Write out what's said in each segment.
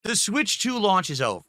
The Switch 2 launch is over.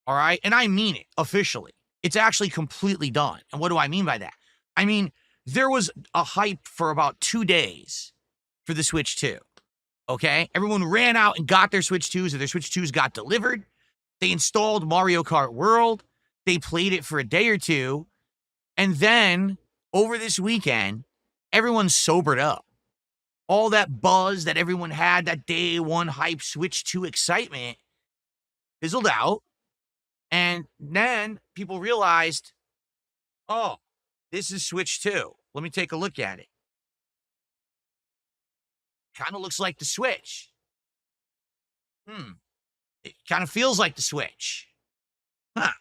All right. And I mean it officially. It's actually completely done. And what do I mean by that? I mean, there was a hype for about 2 days for the Switch 2. Okay. Everyone ran out and got their Switch 2s, or their Switch 2s got delivered. They installed Mario Kart World. They played it for a day or two. And then over this weekend, everyone sobered up. All that buzz that everyone had, that day one hype, Switch 2 excitement, fizzled out. And then people realized, oh, this is Switch 2. Let me take a look at it. Kind of looks like the Switch. It kind of feels like the Switch. Huh.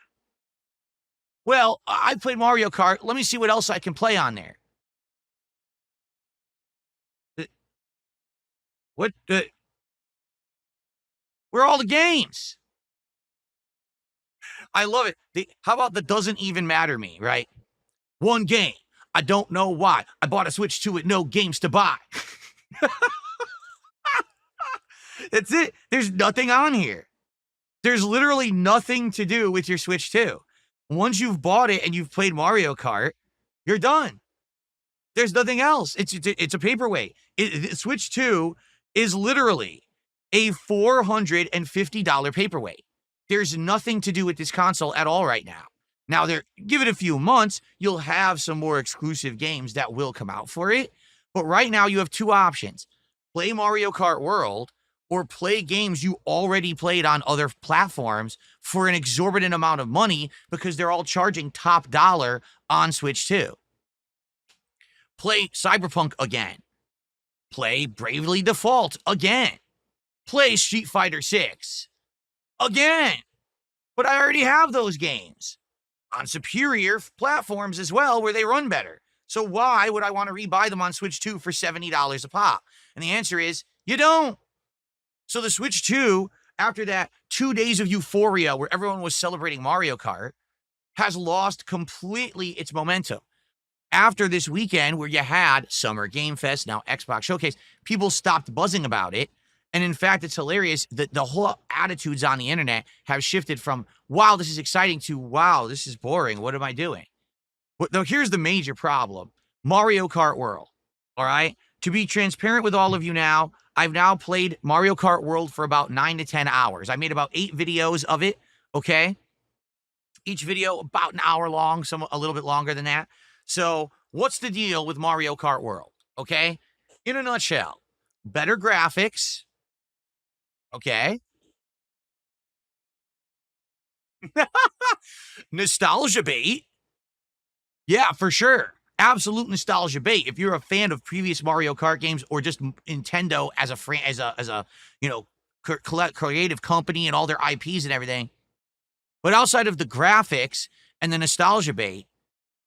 Well, I played Mario Kart. Let me see what else I can play on there. What? Where are all the games? I love it. How about the doesn't even matter me, right? One game. I don't know why. I bought a Switch 2 with no games to buy. That's it. There's nothing on here. There's literally nothing to do with your Switch 2. Once you've bought it and you've played Mario Kart, you're done. There's nothing else. It's a paperweight. Switch 2 is literally a $450 paperweight. There's nothing to do with this console at all right now. Now, give it a few months, you'll have some more exclusive games that will come out for it. But right now, you have two options. Play Mario Kart World or play games you already played on other platforms for an exorbitant amount of money because they're all charging top dollar on Switch 2. Play Cyberpunk again. Play Bravely Default again. Play Street Fighter 6 again. But I already have those games on superior platforms as well where they run better. So why would I want to rebuy them on Switch 2 for $70 a pop? And the answer is, you don't. So the Switch 2, after that 2 days of euphoria where everyone was celebrating Mario Kart, has lost completely its momentum. After this weekend where you had Summer Game Fest, now Xbox Showcase, people stopped buzzing about it. And in fact, it's hilarious that the whole attitudes on the internet have shifted from, wow, this is exciting, to, wow, this is boring. What am I doing? But though, here's the major problem. Mario Kart World, all right? To be transparent with all of you now, I've now played Mario Kart World for about 9 to 10 hours. I made about 8 videos of it, okay? Each video about an hour long, some a little bit longer than that. So what's the deal with Mario Kart World, okay? In a nutshell, better graphics, okay? Nostalgia bait. Yeah, for sure. Absolute nostalgia bait. If you're a fan of previous Mario Kart games or just Nintendo as a creative company and all their IPs and everything. But outside of the graphics and the nostalgia bait,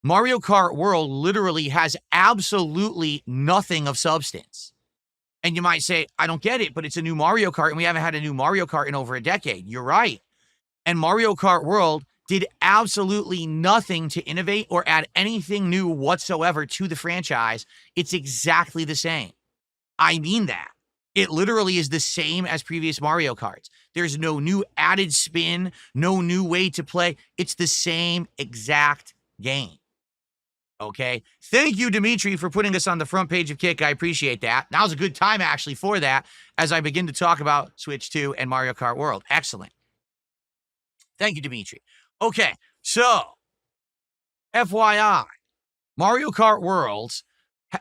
Mario Kart World literally has absolutely nothing of substance. And you might say, I don't get it, but it's a new Mario Kart and we haven't had a new Mario Kart in over a decade. You're right. And Mario Kart World did absolutely nothing to innovate or add anything new whatsoever to the franchise. It's exactly the same. I mean that. It literally is the same as previous Mario Karts. There's no new added spin, no new way to play. It's the same exact game. Okay? Thank you, Dimitri, for putting us on the front page of Kick. I appreciate that. Now's a good time, actually, for that as I begin to talk about Switch 2 and Mario Kart World. Excellent. Thank you, Dimitri. Okay, so, FYI, Mario Kart Worlds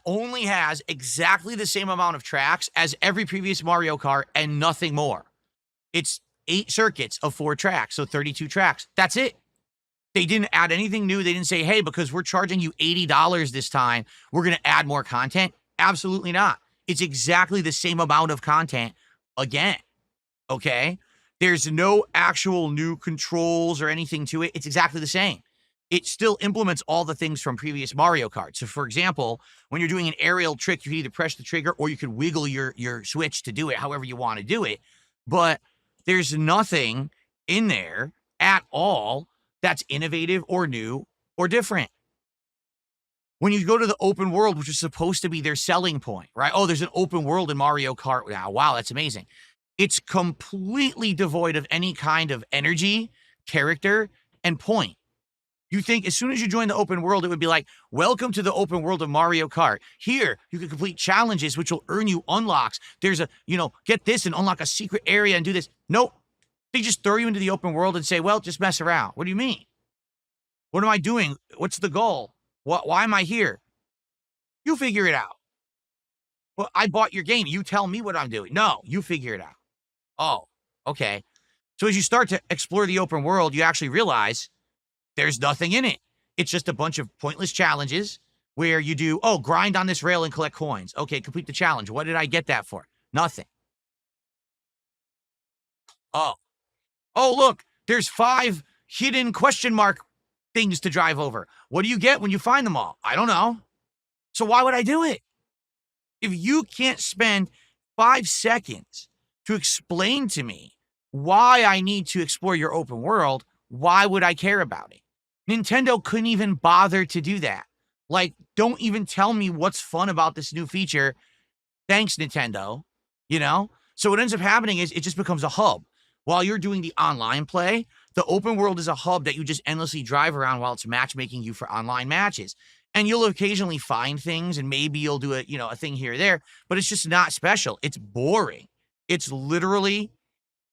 only has exactly the same amount of tracks as every previous Mario Kart and nothing more. It's 8 circuits of 4 tracks, so 32 tracks. That's it. They didn't add anything new. They didn't say, hey, because we're charging you $80 this time, we're going to add more content. Absolutely not. It's exactly the same amount of content again, okay? There's no actual new controls or anything to it. It's exactly the same. It still implements all the things from previous Mario Kart. So, for example, when you're doing an aerial trick, you can either press the trigger or you can wiggle your Switch to do it however you want to do it. But there's nothing in there at all that's innovative or new or different. When you go to the open world, which is supposed to be their selling point, right? Oh, there's an open world in Mario Kart now. Wow, that's amazing. It's completely devoid of any kind of energy, character, and point. You think as soon as you join the open world, it would be like, welcome to the open world of Mario Kart. Here, you can complete challenges, which will earn you unlocks. There's a, get this and unlock a secret area and do this. Nope. They just throw you into the open world and say, well, just mess around. What do you mean? What am I doing? What's the goal? Why am I here? You figure it out. Well, I bought your game. You tell me what I'm doing. No, you figure it out. Oh, okay. So as you start to explore the open world, you actually realize there's nothing in it. It's just a bunch of pointless challenges where you do, grind on this rail and collect coins. Okay, complete the challenge. What did I get that for? Nothing. Oh, look, there's 5 hidden question mark things to drive over. What do you get when you find them all? I don't know. So why would I do it? If you can't spend 5 seconds to explain to me why I need to explore your open world, why would I care about it? Nintendo couldn't even bother to do that. Like, don't even tell me what's fun about this new feature. Thanks, Nintendo. So what ends up happening is it just becomes a hub. While you're doing the online play, the open world is a hub that you just endlessly drive around while it's matchmaking you for online matches. And you'll occasionally find things, and maybe you'll do a thing here or there, but it's just not special. It's boring. It's literally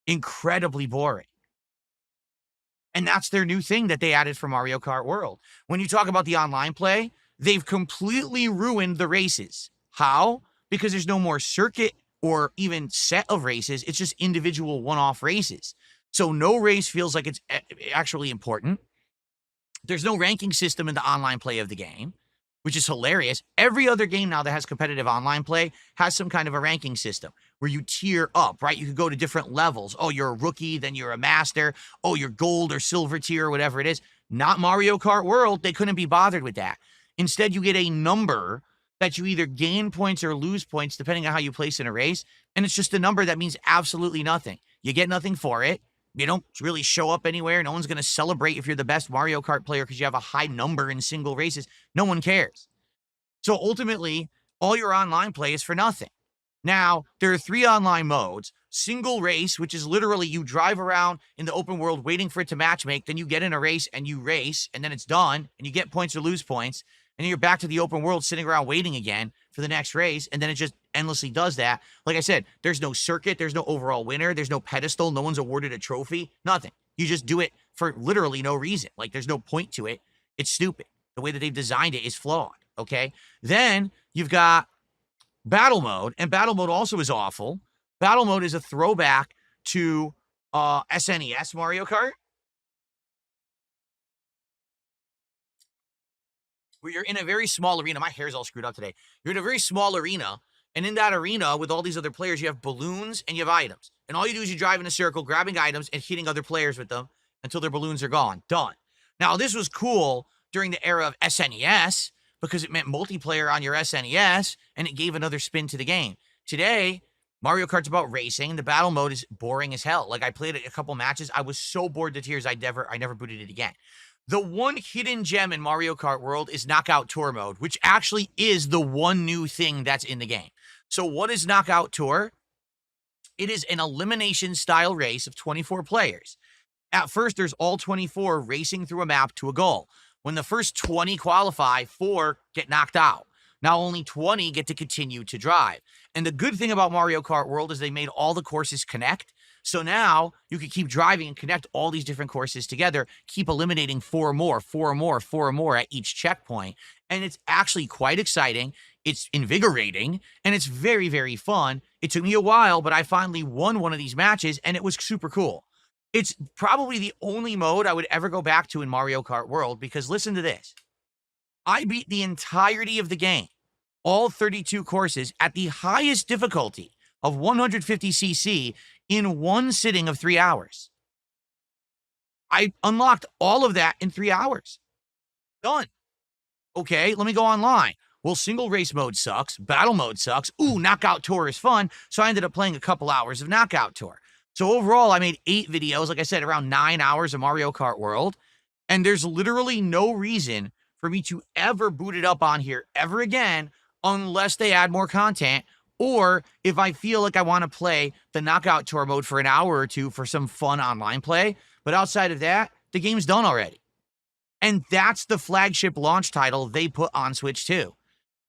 incredibly boring. And that's their new thing that they added for Mario Kart World. When you talk about the online play, they've completely ruined the races. How? Because there's no more circuit or even set of races. It's just individual one-off races. So no race feels like it's actually important. There's no ranking system in the online play of the game, which is hilarious. Every other game now that has competitive online play has some kind of a ranking system where you tier up, right? You could go to different levels. Oh, you're a rookie, then you're a master. Oh, you're gold or silver tier or whatever it is. Not Mario Kart World. They couldn't be bothered with that. Instead, you get a number that you either gain points or lose points depending on how you place in a race. And it's just a number that means absolutely nothing. You get nothing for it. You don't really show up anywhere. No one's going to celebrate if you're the best Mario Kart player because you have a high number in single races. No one cares. So ultimately, all your online play is for nothing. Now, there are 3 online modes. Single race, which is literally you drive around in the open world waiting for it to matchmake. Then you get in a race and you race, and then it's done, and you get points or lose points. And then you're back to the open world sitting around waiting again for the next race, and then it just endlessly does that. Like I said, there's no circuit, there's no overall winner, there's no pedestal, no one's awarded a trophy, nothing. You just do it for literally no reason. Like, there's no point to it. It's stupid. The way that they've designed it is flawed, okay? Then you've got battle mode, and battle mode also is awful. Battle mode is a throwback to SNES Mario Kart, where you're in a very small arena. My hair's all screwed up today. You're in a very small arena, and in that arena with all these other players, you have balloons and you have items. And all you do is you drive in a circle, grabbing items and hitting other players with them until their balloons are gone. Done. Now, this was cool during the era of SNES because it meant multiplayer on your SNES, and it gave another spin to the game. Today, Mario Kart's about racing, and the battle mode is boring as hell. Like, I played it a couple matches. I was so bored to tears, I never booted it again. The one hidden gem in Mario Kart World is Knockout Tour mode, which actually is the one new thing that's in the game. So what is Knockout Tour? It is an elimination-style race of 24 players. At first, there's all 24 racing through a map to a goal. When the first 20 qualify, 4 get knocked out. Now only 20 get to continue to drive. And the good thing about Mario Kart World is they made all the courses connect. So now you can keep driving and connect all these different courses together, keep eliminating 4 more at each checkpoint. And it's actually quite exciting. It's invigorating, and it's very, very fun. It took me a while, but I finally won one of these matches, and it was super cool. It's probably the only mode I would ever go back to in Mario Kart World, because listen to this. I beat the entirety of the game, all 32 courses, at the highest difficulty of 150cc in one sitting of 3 hours. I unlocked all of that in 3 hours. Done. Okay, let me go online. Well, single race mode sucks. Battle mode sucks. Ooh, Knockout Tour is fun. So I ended up playing a couple hours of Knockout Tour. So overall, I made 8 videos, like I said, around 9 hours of Mario Kart World. And there's literally no reason for me to ever boot it up on here ever again unless they add more content or if I feel like I want to play the Knockout Tour mode for an hour or two for some fun online play. But outside of that, the game's done already. And that's the flagship launch title they put on Switch 2.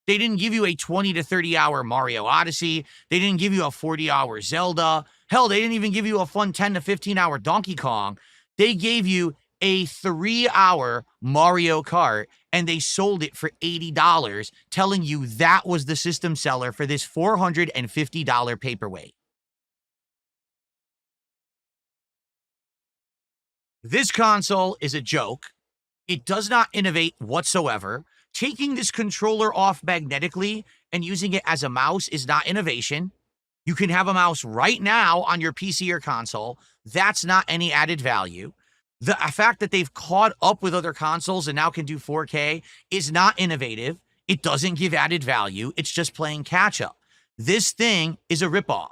They didn't give you a 20 to 30 hour Mario Odyssey. They didn't give you a 40-hour Zelda. Hell, they didn't even give you a fun 10 to 15-hour Donkey Kong. They gave you a 3-hour Mario Kart, and they sold it for $80, telling you that was the system seller for this $450 paperweight. This console is a joke. It does not innovate whatsoever. Taking this controller off magnetically and using it as a mouse is not innovation. You can have a mouse right now on your PC or console. That's not any added value. The fact that they've caught up with other consoles and now can do 4K is not innovative. It doesn't give added value. It's just playing catch up. This thing is a ripoff.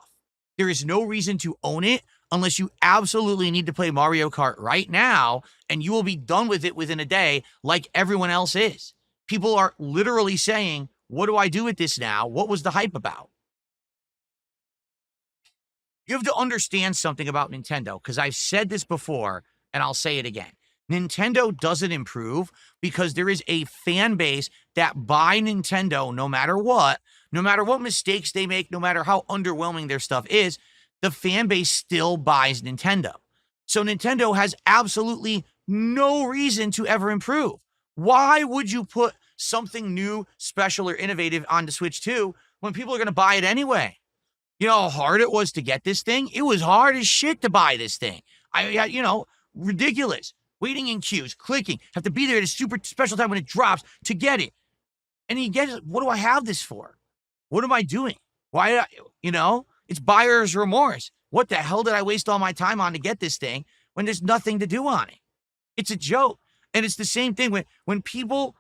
There is no reason to own it unless you absolutely need to play Mario Kart right now, and you will be done with it within a day like everyone else is. People are literally saying, what do I do with this now? What was the hype about? You have to understand something about Nintendo, because I've said this before, and I'll say it again. Nintendo doesn't improve because there is a fan base that buy Nintendo no matter what mistakes they make, no matter how underwhelming their stuff is, the fan base still buys Nintendo. So Nintendo has absolutely no reason to ever improve. Why would you put something new, special, or innovative on the Switch 2 when people are going to buy it anyway? You know how hard it was to get this thing? It was hard as shit to buy this thing. Ridiculous. Waiting in queues, clicking, have to be there at a super special time when it drops to get it. And you get it. What do I have this for? What am I doing? Why, it's buyer's remorse. What the hell did I waste all my time on to get this thing when there's nothing to do on it? It's a joke. And it's the same thing when people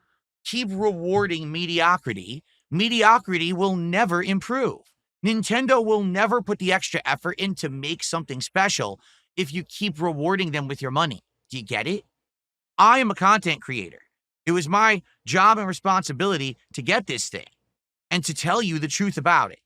keep rewarding mediocrity, mediocrity will never improve. Nintendo will never put the extra effort in to make something special if you keep rewarding them with your money. Do you get it? I am a content creator. It was my job and responsibility to get this thing and to tell you the truth about it.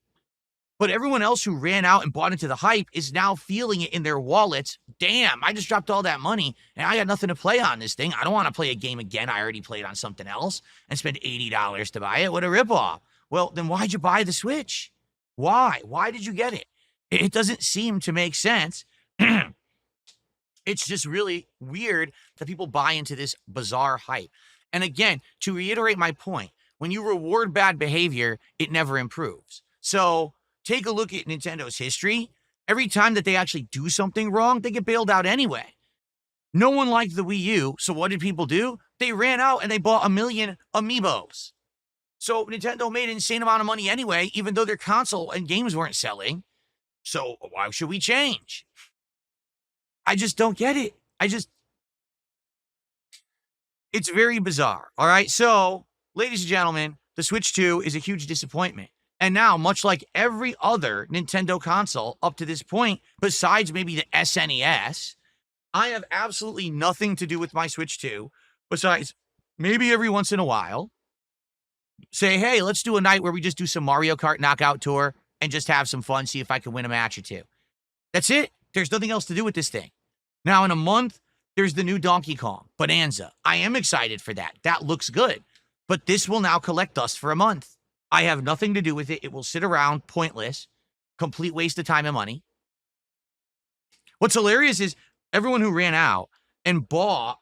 But everyone else who ran out and bought into the hype is now feeling it in their wallets. Damn, I just dropped all that money and I got nothing to play on this thing. I don't want to play a game again. I already played on something else and spent $80 to buy it. What a ripoff. Well, then why'd you buy the Switch? Why? Why did you get it? It doesn't seem to make sense. It's just really weird that people buy into this bizarre hype. And again, to reiterate my point, when you reward bad behavior, it never improves. So take a look at Nintendo's history. Every time that they actually do something wrong, they get bailed out anyway. No one liked the Wii U, so what did people do? They ran out and they bought 1 million amiibos. So Nintendo made an insane amount of money anyway, even though their console and games weren't selling. So why should we change? I just don't get it. It's very bizarre. All right. So, ladies and gentlemen, the Switch 2 is a huge disappointment. And now, much like every other Nintendo console up to this point, besides maybe the SNES, I have absolutely nothing to do with my Switch 2, besides maybe every once in a while, say, hey, let's do a night where we just do some Mario Kart Knockout Tour and just have some fun, see if I can win a match or two. That's it. There's nothing else to do with this thing. Now, in a month, there's the new Donkey Kong, Bonanza. I am excited for that. That looks good. But this will now collect dust for a month. I have nothing to do with it. It will sit around, pointless, complete waste of time and money. What's hilarious is everyone who ran out and bought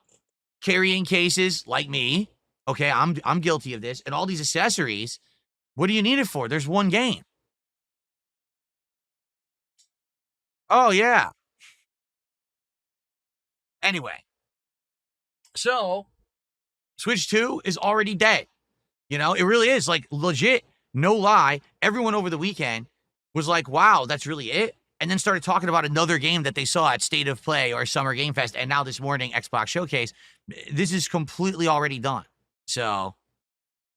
carrying cases like me, okay, I'm guilty of this, and all these accessories, what do you need it for? There's one game. Oh, yeah. Anyway, so Switch 2 is already dead. It really is, like, legit, no lie. Everyone over the weekend was like, wow, that's really it? And then started talking about another game that they saw at State of Play or Summer Game Fest. And now this morning, Xbox Showcase. This is completely already done. So